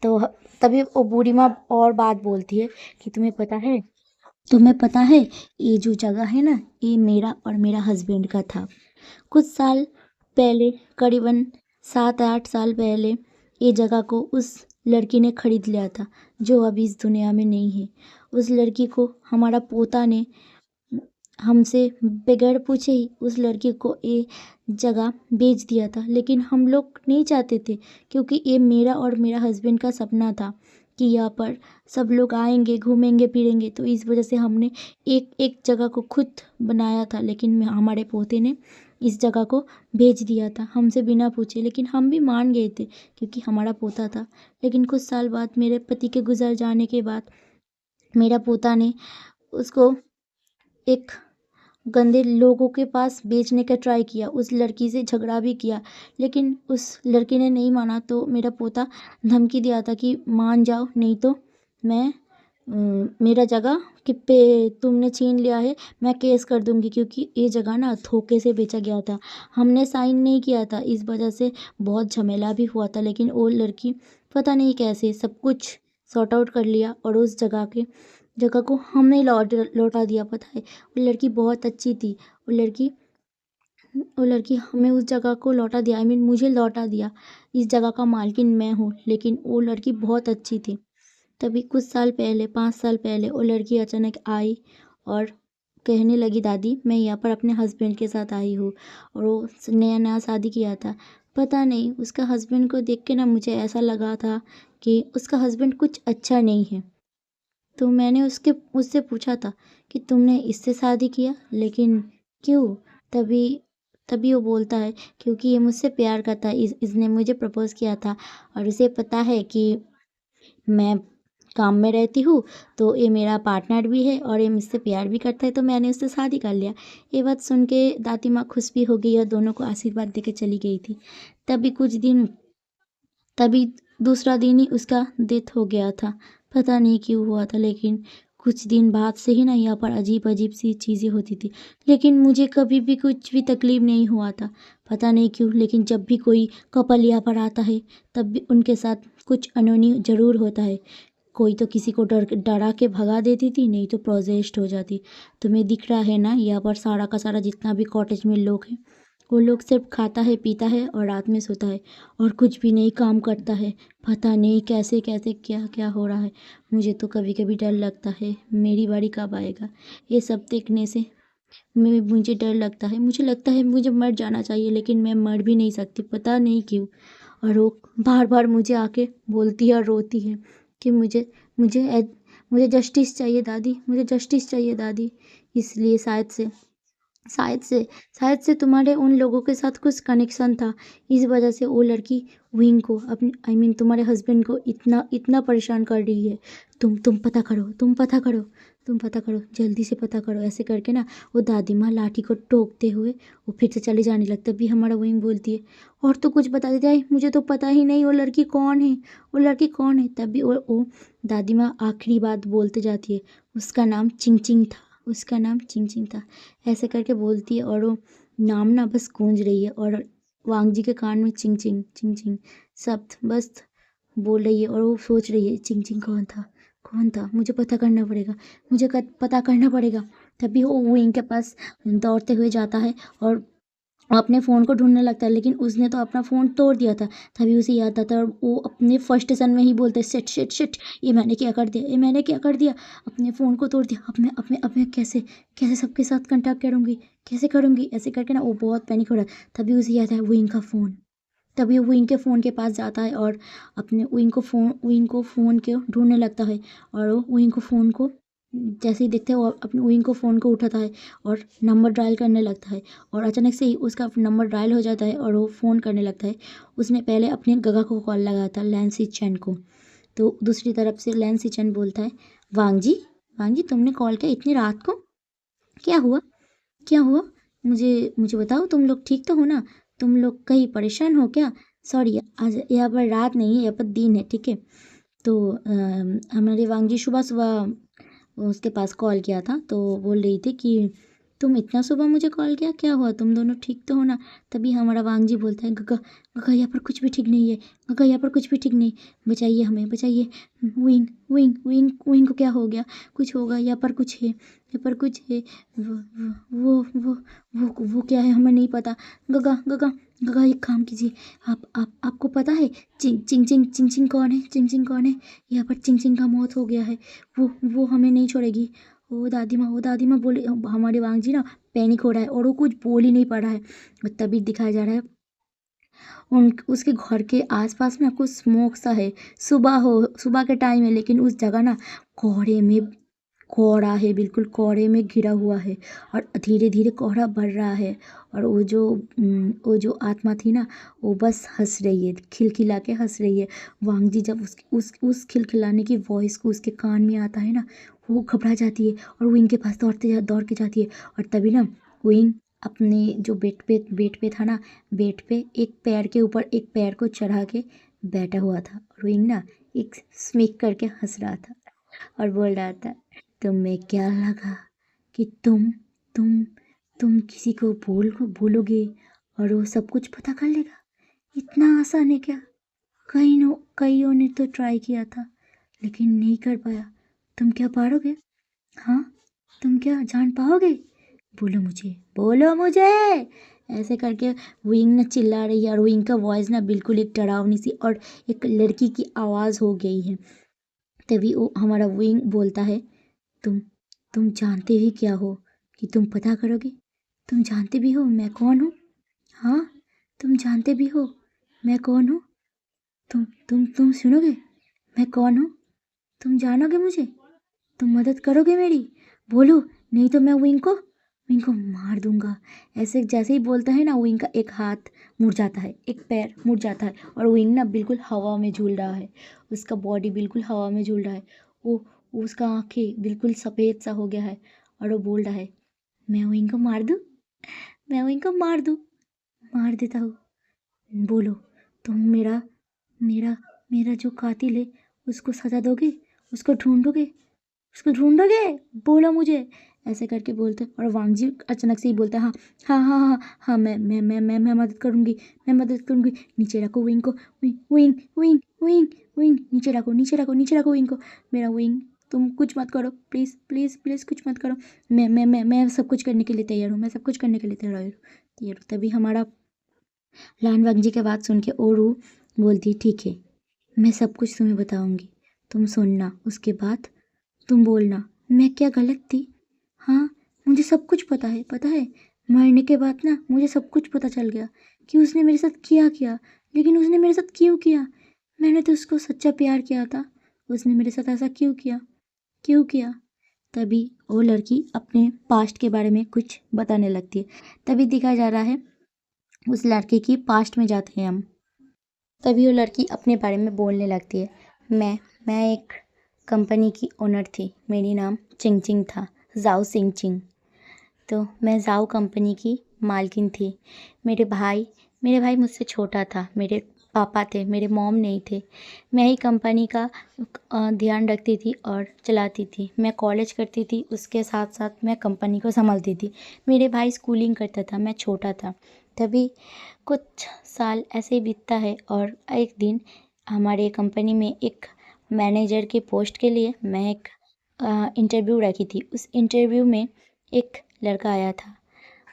तो तभी वो बूढ़ी माँ और बात बोलती है कि तुम्हें पता है ये जो जगह है ना, ये मेरा और मेरा हस्बैंड का था। कुछ साल पहले, करीबन 7-8 साल पहले, ये जगह को उस लड़की ने खरीद लिया था, जो अभी इस दुनिया में नहीं है। उस लड़की को हमारा पोता ने हमसे बगैर पूछे ही उस लड़की को ये जगह बेच दिया था। लेकिन हम लोग नहीं चाहते थे, क्योंकि ये मेरा और मेरा हस्बैंड का सपना था कि यहाँ पर सब लोग आएंगे, घूमेंगे फिरेंगे। तो इस वजह से हमने एक एक जगह को खुद बनाया था, लेकिन हमारे पोते ने इस जगह को बेच दिया था हमसे बिना पूछे। लेकिन हम भी मान गए थे, क्योंकि हमारा पोता था। लेकिन कुछ साल बाद, मेरे पति के गुजर जाने के बाद, मेरा पोता ने उसको एक गंदे लोगों के पास बेचने का ट्राई किया, उस लड़की से झगड़ा भी किया, लेकिन उस लड़की ने नहीं माना। तो मेरा पोता धमकी दिया था कि मान जाओ, नहीं तो मैं मेरा जगह कि पे तुमने छीन लिया है, मैं केस कर दूंगी। क्योंकि ये जगह ना धोखे से बेचा गया था, हमने साइन नहीं किया था, इस वजह से बहुत झमेला भी हुआ था। लेकिन वो लड़की पता नहीं कैसे सब कुछ सॉर्ट आउट कर लिया, और उस जगह को हमने लौटा दिया। पता है, वो लड़की बहुत अच्छी थी। वो लड़की हमें उस जगह को लौटा दिया, आई मीन मुझे लौटा दिया। इस जगह का मालकिन मैं हूँ, लेकिन वो लड़की बहुत अच्छी थी। तभी कुछ साल पहले, 5 साल पहले, वो लड़की अचानक आई और कहने लगी, दादी मैं यहाँ पर अपने हस्बैंड के साथ आई हूँ। और वो नया नया शादी किया था। पता नहीं, उसका हस्बैंड को देख के ना मुझे ऐसा लगा था कि उसका हस्बैंड कुछ अच्छा नहीं है। तो मैंने उससे पूछा था कि तुमने इससे शादी किया, लेकिन क्यों? तभी तभी वो बोलता है, क्योंकि ये मुझसे प्यार करता है, इसने मुझे प्रपोज किया था, और इसे पता है कि मैं काम में रहती हूँ, तो ये मेरा पार्टनर भी है और ये मुझसे प्यार भी करता है, तो मैंने उससे शादी कर लिया। ये बात सुन के दादी माँ खुश भी हो गई और दोनों को आशीर्वाद देके चली गई थी। तभी कुछ दिन तभी दूसरा दिन ही उसका डेथ हो गया था। पता नहीं क्यों हुआ था, लेकिन कुछ दिन बाद से ही ना यहाँ पर अजीब अजीब सी चीज़ें होती थी। लेकिन मुझे कभी भी कुछ भी तकलीफ़ नहीं हुआ था, पता नहीं क्यों। लेकिन जब भी कोई कपल यहाँ पर आता है, तब भी उनके साथ कुछ अनहोनी ज़रूर होता है। कोई तो किसी को डरा के भगा देती थी, नहीं तो प्रोजेस्ट हो जाती। तुम्हें दिख रहा है ना, यहाँ पर सारा का सारा जितना भी कॉटेज में लोग हैं, वो लोग सिर्फ खाता है, पीता है और रात में सोता है, और कुछ भी नहीं काम करता है। पता नहीं कैसे कैसे क्या क्या हो रहा है। मुझे तो कभी कभी डर लगता है, मेरी बारी कब आएगा। ये सब देखने से मुझे डर लगता है। मुझे लगता है मुझे मर जाना चाहिए, लेकिन मैं मर भी नहीं सकती, पता नहीं क्यों। और वो बार बार मुझे आके बोलती है और रोती है कि मुझे मुझे जस्टिस चाहिए दादी, मुझे जस्टिस चाहिए दादी। इसलिए शायद से शायद से तुम्हारे उन लोगों के साथ कुछ कनेक्शन था, इस वजह से वो लड़की विंग को अपने तुम्हारे हस्बैंड को इतना परेशान कर रही है। तुम पता करो, तुम पता करो, जल्दी से पता करो। ऐसे करके ना वो दादी माँ लाठी को टोकते हुए वो फिर से चले जाने लगता। तभी हमारा विंग बोलती है, और तो कुछ बता देते हैं, मुझे तो पता ही नहीं वो लड़की कौन है, वो लड़की कौन है। तभी वो दादी माँ आखिरी बात बोलते जाती है, उसका नाम चिंग था, उसका नाम चिंग था। ऐसे करके बोलती है और वो नाम ना बस गूंज रही है और वांग जी के कान में चिंग चिंग शब्द बस बोल रही है और वो सोच रही है चिंग कौन था, मुझे पता करना पड़ेगा, पता करना पड़ेगा। तभी वो विंग के पास दौड़ते हुए जाता है और अपने फ़ोन को ढूंढने लगता है, लेकिन उसने तो अपना फ़ोन तोड़ दिया था। तभी उसे याद आता है और वो अपने फ्रस्ट्रेशन में ही बोलता है, शिट शिट शिट, ये मैंने क्या कर दिया, ये मैंने क्या कर दिया, अपने फ़ोन को तोड़ दिया। अब मैं कैसे कैसे सबके साथ कांटेक्ट करूँगी, कैसे करूँगी। ऐसे करके ना वो बहुत पैनिक हो रहा है। तभी उसे याद है विंग का फ़ोन। तभी वो विंग के फ़ोन के पास जाता है और अपने विंग को फ़ोन के ढूंढने लगता है और वो विंग को फ़ोन को जैसे ही देखता है वो अपने विंग को फ़ोन को उठाता है और नंबर डायल करने लगता है और अचानक से ही उसका नंबर डायल हो जाता है और वो फ़ोन करने लगता है। उसने पहले अपने गगा को कॉल लगाया था, लैंसी चैन को। तो दूसरी तरफ से लैंसी चैन बोलता है, वांग जी तुमने कॉल किया इतनी रात को, क्या हुआ, क्या हुआ, मुझे बताओ, तुम लोग ठीक तो हो ना, तुम लोग कहीं परेशान हो क्या। सॉरी, आज यहाँ पर रात नहीं है, यहाँ पर दिन है, ठीक है। तो हमारे वांग जी सुबह सुबह उसके पास कॉल किया था, तो बोल रही थी कि तुम इतना सुबह मुझे कॉल किया, क्या हुआ, तुम दोनों ठीक तो हो ना। तभी हमारा वांग जी बोलता है, गगा गगा यहाँ पर कुछ भी ठीक नहीं है, गगा यहाँ पर कुछ भी ठीक नहीं, बचाइए हमें, बचाइए। विंग विंग विंग विंग को क्या हो गया, कुछ होगा, यहाँ पर कुछ है, यहाँ पर कुछ है। वो क्या है हमें नहीं पता। गगा गगा गगा एक काम कीजिए, आपको पता है चिंग कौन है, चिंग कौन है। यहाँ पर चिंग का मौत हो गया है, वो हमें नहीं छोड़ेगी। वो दादी माँ बोले। हमारे वांग जी ना पैनिक हो रहा है और वो कुछ बोल ही नहीं पा रहा है। और तभी दिखाया जा रहा है उसके घर के आसपास ना कुछ स्मोक सा है। सुबह के टाइम है, लेकिन उस जगह ना कोहरा है, बिल्कुल कोहरे में घिरा हुआ है और धीरे धीरे कोहरा बढ़ रहा है। और वो जो आत्मा थी ना, वो बस हंस रही है, खिलखिला के हंस रही है। वांग जी जब उस खिलखिलाने की वॉइस को उसके कान में आता है ना, वो घबरा जाती है और विंग के पास दौड़ के जाती है। और तभी ना विंग अपने जो बेड पे था ना, बेड पे एक पैर के ऊपर एक पैर को चढ़ा के बैठा हुआ था और विंग ना एक स्मिक करके हंस रहा था और बोल रहा था, तुम्हें क्या लगा कि तुम तुम किसी को भूलोगे और वो सब कुछ पता कर लेगा, इतना आसान है क्या। कईयों ने तो ट्राई किया था लेकिन नहीं कर पाया, तुम क्या पारोगे, हाँ, तुम क्या जान पाओगे, बोलो मुझे, बोलो मुझे। ऐसे करके विंग ना चिल्ला रही है और विंग का वॉइस ना बिल्कुल एक डरावनी सी और एक लड़की की आवाज़ हो गई है। तभी वो हमारा विंग बोलता है, तुम तुम जानते ही क्या हो कि तुम पता करोगे, तुम जानते भी हो मैं कौन हूँ, हाँ, तुम जानते भी हो मैं कौन हूँ, तुम सुनोगे मैं कौन हूँ, तुम जानोगे मुझे, तुम मदद करोगे मेरी, बोलो, नहीं तो मैं विंग को मार दूंगा। ऐसे जैसे ही बोलता है ना, विंग का एक हाथ मुड़ जाता है, एक पैर मुड़ जाता है और विंग ना बिल्कुल हवा में झूल रहा है, उसका बॉडी बिल्कुल हवा में झूल रहा है। वो उसका आंखें बिल्कुल सफ़ेद सा हो गया है और वो बोल रहा है, मैं विंग को मार दूँ, मैं विंग को मार दूँ, मार देता हूँ, बोलो, तुम मेरा मेरा जो कातिल है उसको सजा दोगे, उसको ढूंढोगे, उसको ढूंढोगे, बोलो मुझे। ऐसे करके बोलते और वांग जी अचानक से ही बोलता है, हाँ हाँ हाँ हाँ हाँ, मैं मदद करूँगी, मैं मदद करूँगी। नीचे रखो विंग को, wing wing wing wing wing, नीचे रखो विंग को, मेरा विंग, तुम कुछ मत करो, प्लीज़ प्लीज़ प्लीज़ कुछ मत करो। मैं सब कुछ करने के लिए तैयार हूँ, मैं सब कुछ करने के लिए तैयार हूँ। तभी हमारा लान वांग जी की बात सुन के ओरू बोलती, ठीक है, मैं सब कुछ तुम्हें बताऊँगी, तुम सुनना, उसके बाद तुम बोलना मैं क्या गलत थी। हाँ, मुझे सब कुछ पता है, मरने के बाद ना मुझे सब कुछ पता चल गया कि उसने मेरे साथ किया, लेकिन उसने मेरे साथ क्यों किया, मैंने तो उसको सच्चा प्यार किया था, उसने मेरे साथ ऐसा क्यों किया, तभी वो लड़की अपने पास्ट के बारे में कुछ बताने लगती है। तभी दिखाया जा रहा है उस लड़के की पास्ट में जाते हैं हम। तभी वो लड़की अपने बारे में बोलने लगती है। मैं एक कंपनी की ओनर थी। मेरी नाम चिंग चिंग था, जाओ सिंग चिंग। तो मैं जाओ कंपनी की मालकिन थी। मेरे भाई मुझसे छोटा था। मेरे पापा थे, मेरे मॉम नहीं थे। मैं ही कंपनी का ध्यान रखती थी और चलाती थी। मैं कॉलेज करती थी, उसके साथ साथ मैं कंपनी को संभालती थी। मेरे भाई स्कूलिंग करता था, मैं छोटा था। तभी कुछ साल ऐसे ही बीतता है और एक दिन हमारे कंपनी में एक मैनेजर के पोस्ट के लिए मैं एक इंटरव्यू रखी थी। उस इंटरव्यू में एक लड़का आया था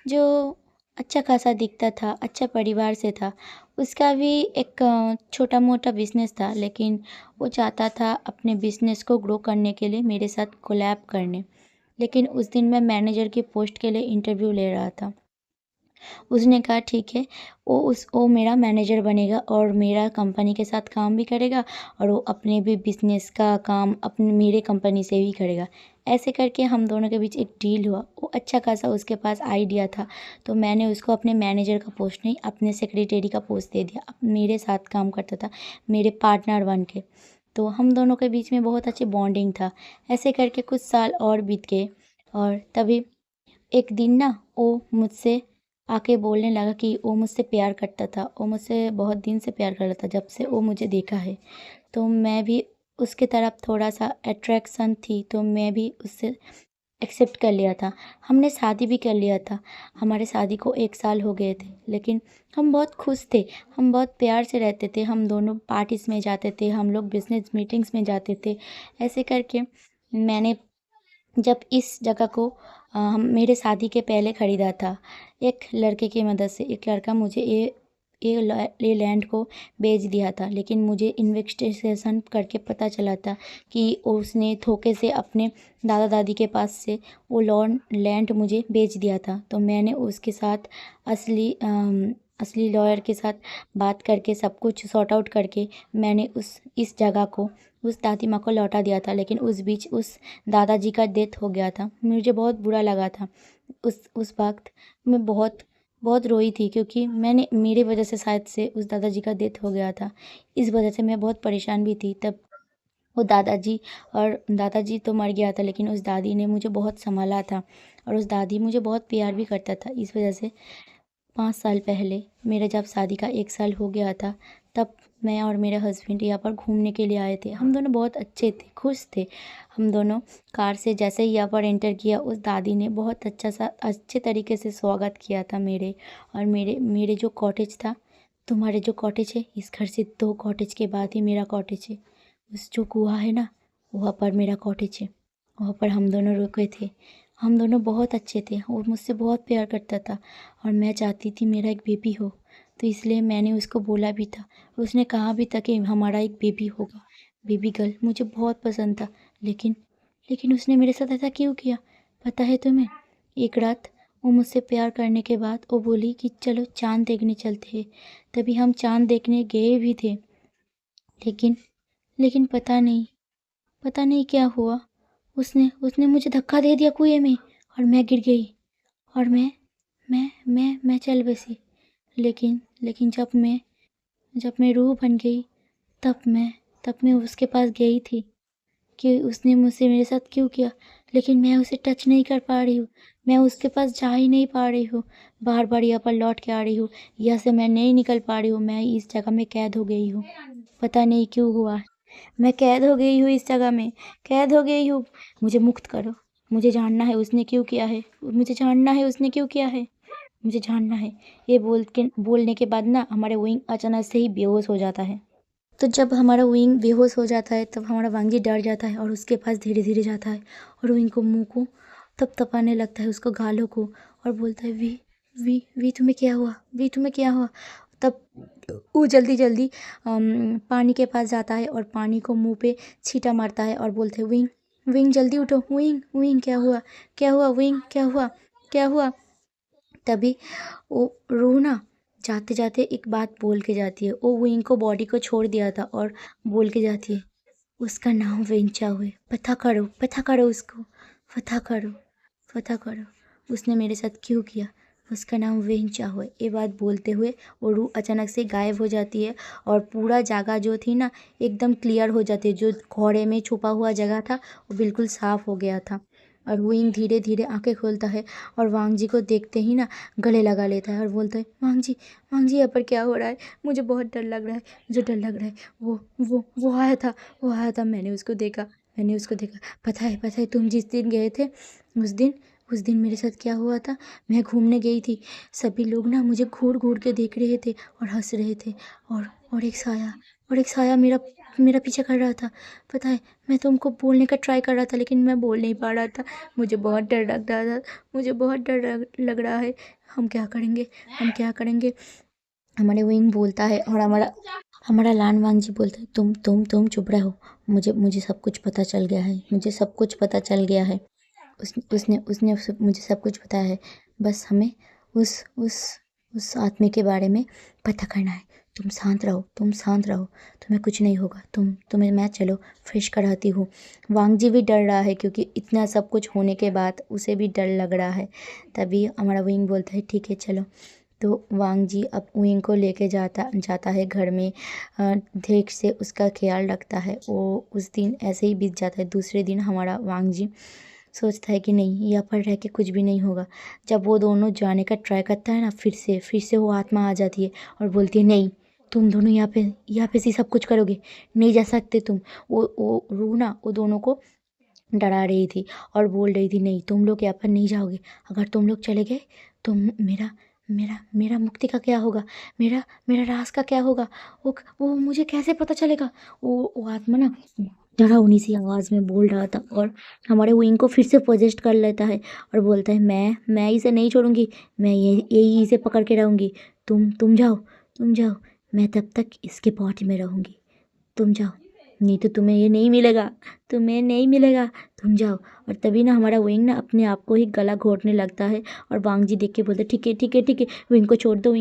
जो अच्छा खासा दिखता था, अच्छा परिवार से था। उसका भी एक छोटा मोटा बिजनेस था, लेकिन वो चाहता था अपने बिजनेस को ग्रो करने के लिए मेरे साथ कोलैब करने। लेकिन उस दिन मैं मैनेजर की पोस्ट के लिए इंटरव्यू ले रहा था। उसने कहा ठीक है, वो मेरा मैनेजर बनेगा और मेरा कंपनी के साथ काम भी करेगा और वो अपने भी बिजनेस का काम अपने मेरे कंपनी से भी करेगा। ऐसे करके हम दोनों के बीच एक डील हुआ। वो अच्छा खासा उसके पास आइडिया था, तो मैंने उसको अपने मैनेजर का पोस्ट नहीं, अपने सेक्रेटरी का पोस्ट दे दिया। मेरे साथ काम करता था, मेरे पार्टनर बन के। तो हम दोनों के बीच में बहुत अच्छी बॉन्डिंग था। ऐसे करके कुछ साल और बीत गए और तभी एक दिन ना वो मुझसे आके बोलने लगा कि वो मुझसे प्यार करता था। वो मुझसे बहुत दिन से प्यार कर रहा था, जब से वो मुझे देखा है। तो मैं भी उसके तरफ थोड़ा सा अट्रैक्शन थी, तो मैं भी उससे एक्सेप्ट कर लिया था। हमने शादी भी कर लिया था। हमारे शादी को 1 साल हो गए थे, लेकिन हम बहुत खुश थे। हम बहुत प्यार से रहते थे। हम दोनों पार्टीज़ में जाते थे, हम लोग बिज़नेस मीटिंग्स में जाते थे। ऐसे करके मैंने जब इस जगह को हम मेरे शादी के पहले ख़रीदा था एक लड़के की मदद से। एक लड़का मुझे ये लैंड को बेच दिया था, लेकिन मुझे इन्वेस्टिगेशन करके पता चला था कि उसने धोखे से अपने दादा दादी के पास से वो लैंड मुझे बेच दिया था। तो मैंने उसके साथ असली लॉयर के साथ बात करके सब कुछ सॉर्ट आउट करके मैंने इस जगह को उस दादी माँ को लौटा दिया था। लेकिन उस बीच उस दादाजी का डेथ हो गया था। मुझे बहुत बुरा लगा था। उस वक्त मैं बहुत बहुत रोई थी, क्योंकि मेरे वजह से शायद से उस दादाजी का डेथ हो गया था। इस वजह से मैं बहुत परेशान भी थी तब। वो दादाजी तो मर गया था, लेकिन उस दादी ने मुझे बहुत संभाला था और उस दादी मुझे बहुत प्यार भी करता था। इस वजह से 5 साल पहले मेरा जब शादी का 1 साल हो गया था, तब मैं और मेरे हस्बैंड यहाँ पर घूमने के लिए आए थे। हम दोनों बहुत अच्छे थे, खुश थे। हम दोनों कार से जैसे ही यहाँ पर एंटर किया, उस दादी ने बहुत अच्छे तरीके से स्वागत किया था मेरे। और मेरे जो कॉटेज था, तुम्हारे जो कॉटेज है, इस घर से 2 कॉटेज के बाद ही मेरा कॉटेज है। उस जो कुआँ है ना, वहाँ पर मेरा कॉटेज है। वहाँ पर हम दोनों रुके थे। हम दोनों बहुत अच्छे थे। वो मुझसे बहुत प्यार करता था और मैं चाहती थी मेरा एक बेबी हो। तो इसलिए मैंने उसको बोला भी था, उसने कहा भी था कि हमारा एक बेबी होगा, बेबी गर्ल। मुझे बहुत पसंद था, लेकिन उसने मेरे साथ ऐसा क्यों किया पता है तुम्हें? एक रात वो मुझसे प्यार करने के बाद वो बोली कि चलो चाँद देखने चलते हैं। तभी हम चाँद देखने गए भी थे, लेकिन लेकिन पता नहीं क्या हुआ। उसने उसने मुझे धक्का दे दिया कुएं में और मैं गिर गई और मैं चल बसी। लेकिन जब मैं रूह बन गई, तब मैं उसके पास गई थी कि उसने मुझसे मेरे साथ क्यों किया। लेकिन मैं उसे टच नहीं कर पा रही हूँ। मैं उसके पास जा ही नहीं पा रही हूँ। बार बार यहाँ पर लौट के आ रही हूँ। यहाँ से मैं नहीं निकल पा रही हूँ। मैं इस जगह में कैद हो गई हूँ। पता नहीं क्यों हुआ। मैं कैद हो गई हूँ, इस जगह में कैद हो गई हूँ। मुझे मुक्त करो। मुझे जानना है उसने क्यों किया है। मुझे जानना है उसने क्यों किया है। मुझे जानना है। ये बोलने के बाद ना हमारे विंग अचानक से ही बेहोश हो जाता है। तो जब हमारा विंग बेहोश हो जाता है, तब हमारा वांगी डर जाता है और उसके पास धीरे धीरे जाता है और विंग को मुंह को थपथपाने लगता है, उसको गालों को, और बोलता है वी वी वी तुम्हें क्या हुआ, वी तुम्हें क्या हुआ। तब वो जल्दी जल्दी पानी के पास जाता है और पानी को मुंह पे छींटा मारता है और बोलते हैं विंग विंग जल्दी उठो, विंग विंग क्या हुआ विंग क्या हुआ। तभी वो रूह ना जाते जाते एक बात बोल के जाती है। वो विंग को बॉडी को छोड़ दिया था और बोल के जाती है, उसका नाम वेंचा हुए, पता करो उसको। पता करो उसने मेरे साथ क्यों किया। उसका नाम वेन चाओ है। ये बात बोलते हुए वो रूह अचानक से गायब हो जाती है और पूरा जगह जो थी ना एकदम क्लियर हो जाती है। जो कोहरे में छुपा हुआ जगह था वो बिल्कुल साफ हो गया था। और वुइंग धीरे धीरे आंखें खोलता है और वांग जी को देखते ही ना गले लगा लेता है और बोलता है, वांग जी यहाँ पर क्या हो रहा है? मुझे बहुत डर लग रहा है, मुझे डर लग रहा है। वो आया था, मैंने उसको देखा। पता है तुम जिस दिन गए थे उस दिन मेरे साथ क्या हुआ था? मैं घूमने गई थी, सभी लोग ना मुझे घूर घूर के देख रहे थे और हंस रहे थे। और एक साया मेरा पीछा कर रहा था। पता है मैं तुमको बोलने का ट्राई कर रहा था लेकिन मैं बोल नहीं पा रहा था। मुझे बहुत डर लग रहा था, मुझे बहुत डर लग रहा है। हम क्या करेंगे? हमारे विंग बोलता है और हमारा लान वांग जी बोलता है, तुम चुप रहो। मुझे सब कुछ पता चल गया है, मुझे सब कुछ पता चल गया है। उसने मुझे सब कुछ बताया है। बस हमें उस आदमी के बारे में पता करना है। तुम शांत रहो, तुम्हें कुछ नहीं होगा। तुम्हें मैं चलो फ्रेश कराती हूँ। वांग जी भी डर रहा है क्योंकि इतना सब कुछ होने के बाद उसे भी डर लग रहा है। तभी हमारा विंग बोलता है, ठीक है चलो। तो वांग जी अब विंग को लेके जाता है घर में। ठीक से उसका ख्याल रखता है। वो उस दिन ऐसे ही बीत जाता है। दूसरे दिन हमारा वांग जी सोचता है कि नहीं, यहाँ पर रह के कुछ भी नहीं होगा। जब वो दोनों जाने का ट्राई करता है ना, फिर से वो आत्मा आ जाती है और बोलती है, नहीं तुम दोनों यहाँ पे से सब कुछ करोगे, नहीं जा सकते तुम। वो रूह ना वो दोनों को डरा रही थी और बोल रही थी, नहीं तुम लोग यहाँ पर नहीं जाओगे। अगर तुम लोग चले गए तो मेरा मुक्ति का क्या होगा? मेरा राज का क्या होगा? वो मुझे कैसे पता चलेगा? वो आत्मा ना डरावनी सी आवाज़ में बोल रहा था और हमारे विंग को फिर से पोजेस्ट कर लेता है और बोलता है, मैं इसे नहीं छोड़ूंगी, मैं यही इसे पकड़ के रहूंगी। तुम जाओ, मैं तब तक इसके बॉडी में रहूंगी। तुम जाओ, नहीं तो तुम्हें ये नहीं मिलेगा, तुम जाओ। और तभी ना हमारा विंग ना अपने आप को ही गला घोटने लगता है और वांग जी देख के बोलते, ठीक है, विंग को छोड़ दो,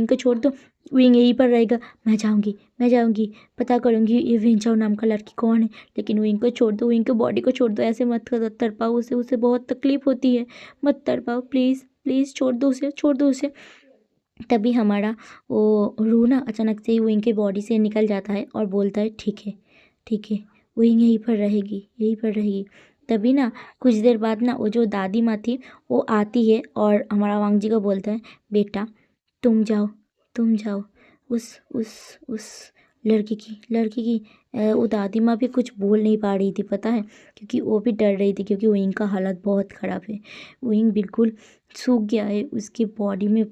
विंग यहीं पर रहेगा। मैं जाऊंगी, पता करूंगी ये विंचाओ नाम का लड़की कौन है। लेकिन विंग को छोड़ दो, विंग को बॉडी को छोड़ दो, ऐसे मत तड़पाओ उसे बहुत तकलीफ होती है, मत तड़पाओ प्लीज़ छोड़ दो उसे। तभी हमारा वो रूह ना अचानक से ही विंग के बॉडी से निकल जाता है और बोलता है, ठीक है, विंग यहीं पर रहेगी। तभी ना कुछ देर बाद ना वो जो दादी माँ थी वो आती है और हमारा वांग जी को बोलता है, बेटा तुम जाओ। उस लड़की की वो दादी माँ भी कुछ बोल नहीं पा रही थी, पता है, क्योंकि वो भी डर रही थी क्योंकि विंग का हालत बहुत ख़राब है। विंग बिल्कुल सूख गया है, उसकी बॉडी में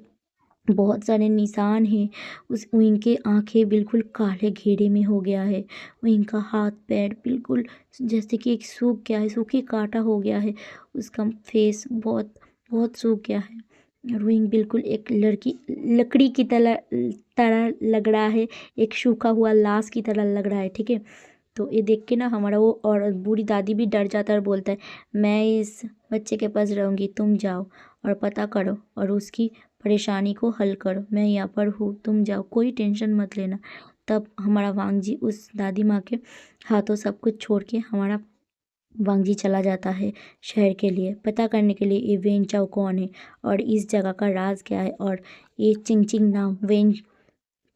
बहुत सारे निशान हैं। उस विंग के आंखें बिल्कुल काले घेरे में हो गया है। विंग का हाथ पैर बिल्कुल जैसे कि एक सूख गया है, सूखी काटा हो गया है। उसका फेस बहुत सूख गया है और विंग बिल्कुल एक लकड़ी की तरह लग रहा है, एक सूखा हुआ लाश की तरह लग रहा है, ठीक है। तो ये देख के ना हमारा वो और बूढ़ी दादी भी डर जाता है और बोलता है, मैं इस बच्चे के पास रहूँगी, तुम जाओ और पता करो और उसकी परेशानी को हल करो। मैं यहाँ पर हूँ, तुम जाओ, कोई टेंशन मत लेना। तब हमारा वांग जी उस दादी माँ के हाथों सब कुछ छोड़ के हमारा वांग जी चला जाता है शहर के लिए, पता करने के लिए ये वेन चाओ कौन है और इस जगह का राज क्या है। और ये चिंग नाम वेन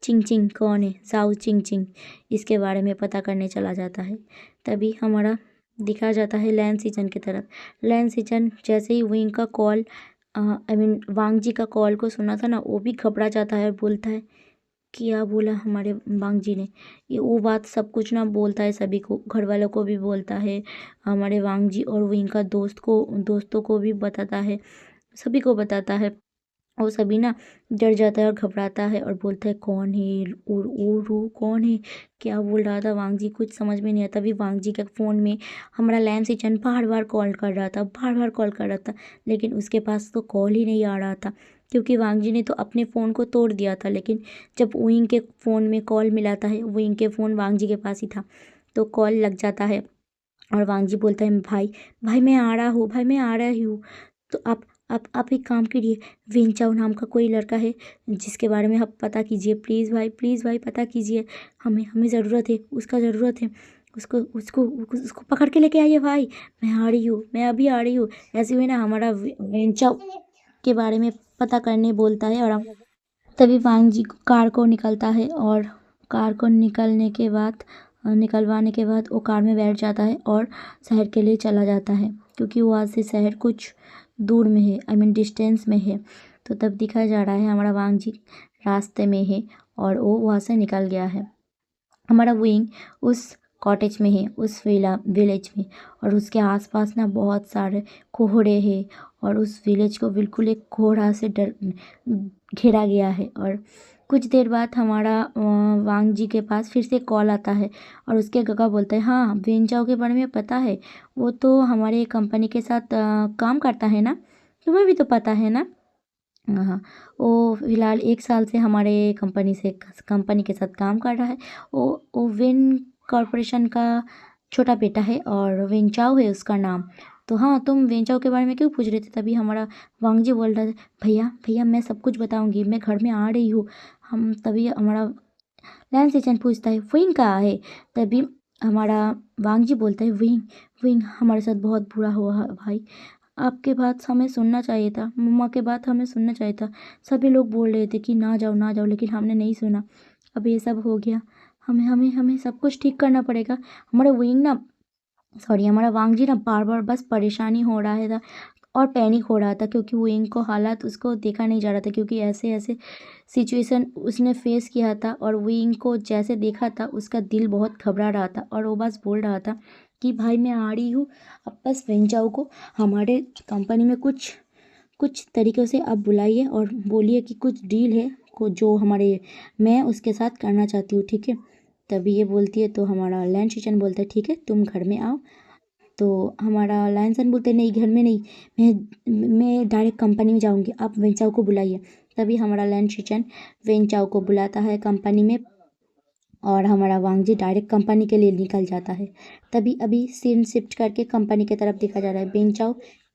चिंग कौन है, जाओ चिंग, इसके बारे में पता करने चला जाता है। तभी हमारा दिखा जाता है लैन सिचन की तरफ। लैन सिचन जैसे ही विंग का कॉल वांग जी का कॉल को सुना था ना, वो भी घबरा जाता है और बोलता है, क्या बोला हमारे वांग जी ने? ये वो बात सब कुछ ना बोलता है, सभी को, घर वालों को भी बोलता है, हमारे वांग जी और विंग का दोस्तों को भी बताता है, सभी को बताता है। और सभी ना डर जाता है और घबराता है और बोलता है, कौन है रू कौन है? क्या बोल रहा था वांग जी, कुछ समझ में नहीं आता। अभी वांग जी के फ़ोन में हमारा लैन सिचन बार कॉल कर रहा था, लेकिन उसके पास तो कॉल ही नहीं आ रहा था क्योंकि वांग जी ने तो अपने फ़ोन को तोड़ दिया था। लेकिन जब विंग के फ़ोन में कॉल मिलाता है, विंग के फ़ोन वांग जी के पास ही था, तो कॉल लग जाता है और वांग जी बोलता है, भाई मैं आ रहा हूँ। तो आप एक काम करिए, विन चाओ नाम का कोई लड़का है जिसके बारे में आप पता कीजिए, प्लीज़ भाई पता कीजिए, हमें ज़रूरत है, उसका ज़रूरत है। उसको उसको उसको पकड़ के लेके आइए भाई, मैं आ रही हूँ, मैं अभी आ रही हूँ। ऐसे हुए ना हमारा वेंचा के बारे में पता करने बोलता है और तभी वांग जी कार को निकलता है और कार को निकलवाने के बाद वो कार में बैठ जाता है और शहर के लिए चला जाता है, क्योंकि वहाँ से शहर कुछ दूर में है, आई मीन डिस्टेंस में है। तो तब दिखाया जा रहा है हमारा वांग जी रास्ते में है और वो वहाँ से निकल गया है। हमारा विंग उस कॉटेज में है, उस विलेज में, और उसके आसपास ना बहुत सारे कोहरे हैं और उस विलेज को बिल्कुल एक कोहरा से घेरा गया है। और कुछ देर बाद हमारा वांग जी के पास फिर से कॉल आता है और उसके गगा बोलते हैं, हाँ वेंचाओ के बारे में पता है, वो तो हमारे कंपनी के साथ काम करता है ना, तुम्हें भी तो पता है ना। हाँ, वो फ़िलहाल 1 साल से हमारे कंपनी के साथ काम कर रहा है। वो विन कॉर्पोरेशन का छोटा बेटा है और वेंचाओ है उसका नाम। तो हाँ, तुम वेंचाओ के बारे में क्यों पूछ रहे थे? तभी हमारा वांग जी बोल रहा था, भैया भैया मैं सब कुछ बताऊँगी, मैं घर में आ रही हूँ। तभी हमारा लैन सेचन पूछता है, विंग कहाँ है? तभी हमारा वांग जी बोलता है, विंग विंग हमारे साथ बहुत बुरा हुआ है भाई। आपके बात हमें सुनना चाहिए था, मम्मा के बात हमें सुनना चाहिए था। सभी लोग बोल रहे थे कि ना जाओ ना जाओ, लेकिन हमने नहीं सुना। अब ये सब हो गया, हमें हमें हमें सब कुछ ठीक करना पड़ेगा। हमारा वांग जी ना बार बार बस परेशानी हो रहा था और पैनिक हो रहा था, क्योंकि विंग को हालात उसको देखा नहीं जा रहा था, क्योंकि ऐसे ऐसे सिचुएशन उसने फेस किया था और विंग को जैसे देखा था उसका दिल बहुत घबरा रहा था और वो बस बोल रहा था कि भाई मैं आ रही हूँ, अब बस वेंचाओ को हमारे कंपनी में कुछ कुछ तरीक़ों से आप बुलाइए और बोलिए कि कुछ डील है को जो मैं उसके साथ करना चाहती हूँ, ठीक है। तभी ये बोलती है तो हमारा लैन शिचन बोलता है, ठीक है तुम घर में आओ। तो हमारा लायन सन बोलते नहीं, घर में नहीं, मैं डायरेक्ट कंपनी में जाऊँगी, आप वेंचाओ को बुलाइए। तभी हमारा लैन शिचन वेंचाओ को बुलाता है कंपनी में और हमारा वांग जी डायरेक्ट कंपनी के लिए निकल जाता है। तभी अभी सीन शिफ्ट करके कंपनी की तरफ देखा जा रहा है।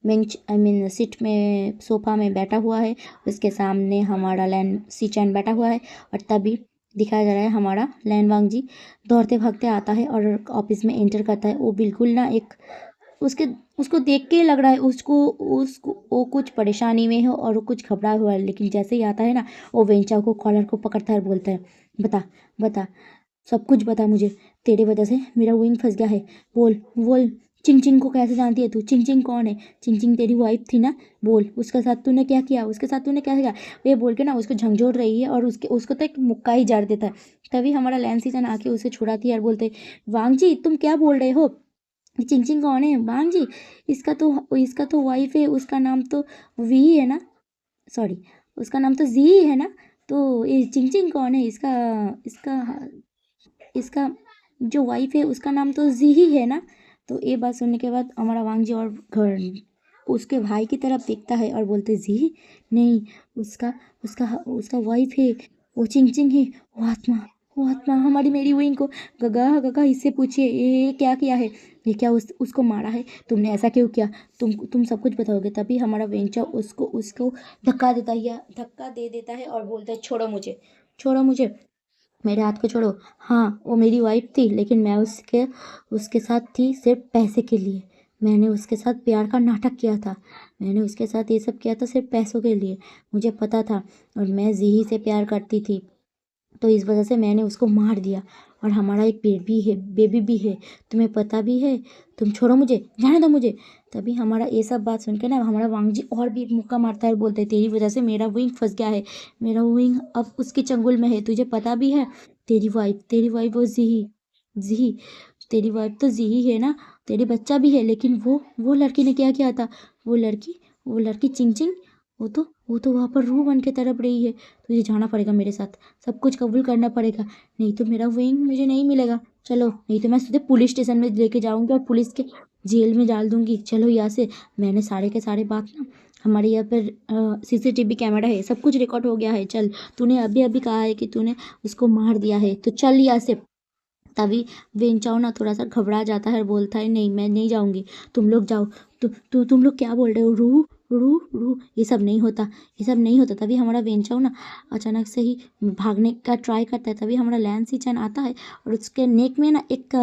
बेंच आई मीन सीट में सोफ़ा में बैठा हुआ है, उसके सामने हमारा लैन शिचन बैठा हुआ है और तभी दिखाया जा रहा है हमारा लैन वांग जी दौड़ते भागते आता है और ऑफिस में एंटर करता है। वो बिल्कुल ना एक उसके उसको देख के लग रहा है उसको उसको वो कुछ परेशानी में है और वो कुछ घबरा हुआ है, लेकिन जैसे ही आता है ना वो वेंचा को कॉलर को पकड़ता है और बोलता है, बता बता सब कुछ बता मुझे, तेरे वजह से मेरा विंग फंस गया है, बोल बोल। चिंग चिंग को कैसे जानती है तू? चिंग चिंग कौन है? चिंग चिंग तेरी वाइफ थी ना, बोल उसके साथ तूने क्या किया, उसके साथ तूने क्या किया? ये बोल के ना उसको झंझोड़ रही है और उसको तो एक मुक्का ही झाड़ देता है। तभी हमारा लैन सीजन आके उसे छुड़ाती है और बोलते, वांग जी तुम क्या बोल रहे हो? चिंग चिंग कौन है वांग जी? इसका तो वाइफ है, उसका नाम तो वी है ना, सॉरी उसका नाम तो जी है ना। तो ये चिंग चिंग कौन है? इसका इसका इसका जो वाइफ है उसका नाम तो जी ही है ना। तो ये बात सुनने के बाद हमारा वांग जी और घर उसके भाई की तरफ देखता है और बोलते, जी नहीं, उसका उसका उसका वाइफ है, वो चिंग चिंग है, वो आत्मा हमारी मेरी विंग को। गगा गगा इससे पूछिए ये क्या किया है, ये क्या उसको मारा है, तुमने ऐसा क्यों किया, तुम सब कुछ बताओगे। तभी हमारा वेंचा उसको उसको धक्का दे देता है और बोलता है, छोड़ो मुझे, मेरे हाथ को छोड़ो। हाँ वो मेरी वाइफ थी, लेकिन मैं उसके उसके साथ थी सिर्फ पैसे के लिए। मैंने उसके साथ प्यार का नाटक किया था, मैंने उसके साथ ये सब किया था सिर्फ पैसों के लिए, मुझे पता था। और मैं जी से प्यार करती थी, तो इस वजह से मैंने उसको मार दिया। और हमारा एक बेबी भी है, तुम्हें पता भी है। तुम छोड़ो मुझे, जाने दो मुझे। तभी हमारा ये सब बात सुन के ना हमारा वांग जी और भी एक मुक्का मारता है और बोलते हैं, तेरी वजह से मेरा विंग फंस गया है, मेरा विंग अब उसके चंगुल में है, तुझे पता भी है। तेरी वाइफ वो जी तेरी वाइफ तो जी ही है ना, तेरी बच्चा भी है, लेकिन वो लड़की ने क्या किया था? वो लड़की चिंग चिंग, वो तो वहाँ पर रूह बन के तड़प रही है। तुझे जाना पड़ेगा मेरे साथ, सब कुछ कबूल करना पड़ेगा, नहीं तो मेरा विंग मुझे नहीं मिलेगा। चलो, नहीं तो मैं सीधे पुलिस स्टेशन में लेके जाऊंगी और पुलिस के जेल में डाल दूंगी। चलो यहाँ से, मैंने सारे के सारे बात ना, हमारे यहाँ पर सीसीटीवी कैमरा है, सब कुछ रिकॉर्ड हो गया है। चल, तूने अभी अभी कहा है कि तूने उसको मार दिया है, तो चल यहाँ से। तभी वेंचाओ ना थोड़ा सा घबरा जाता है और बोलता है, नहीं मैं नहीं जाऊंगी, तुम लोग जाओ। तुम लोग क्या बोल रहे हो? रूह रूह रूह, ये सब नहीं होता। तभी हमारा वेंचाओ ना अचानक से ही भागने का ट्राई करता है। तभी हमारा लैन सीचन आता है और उसके नेक में ना एक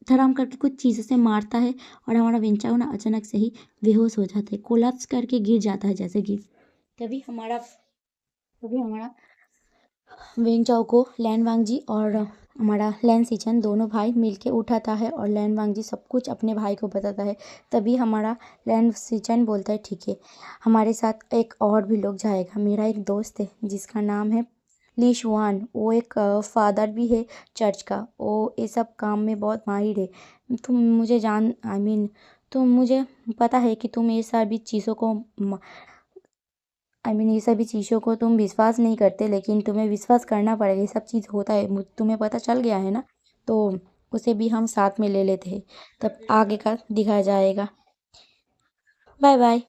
धड़ाम करके कुछ चीज़ों से मारता है और हमारा वेंचाओ ना अचानक से ही बेहोश हो जाता है, कोलैप्स करके गिर जाता है जैसे कि। तभी हमारा वेंचाओ को लैन वांगजी और हमारा लैन सिचन दोनों भाई मिलके उठाता है और लैन वांगजी सब कुछ अपने भाई को बताता है। तभी हमारा लैन सिचन बोलता है ठीक है, हमारे साथ एक और भी लोग जाएगा। मेरा एक दोस्त है जिसका नाम है ली शुआन, वो एक फादर भी है चर्च का, वो ये सब काम में बहुत माहिर है। तुम मुझे तुम मुझे पता है कि तुम ये सभी चीज़ों को ये सभी चीज़ों को तुम विश्वास नहीं करते, लेकिन तुम्हें विश्वास करना पड़ेगा, ये सब चीज़ होता है, तुम्हें पता चल गया है ना। तो उसे भी हम साथ में ले लेते हैं, तब आगे का दिखाया जाएगा। Bye bye.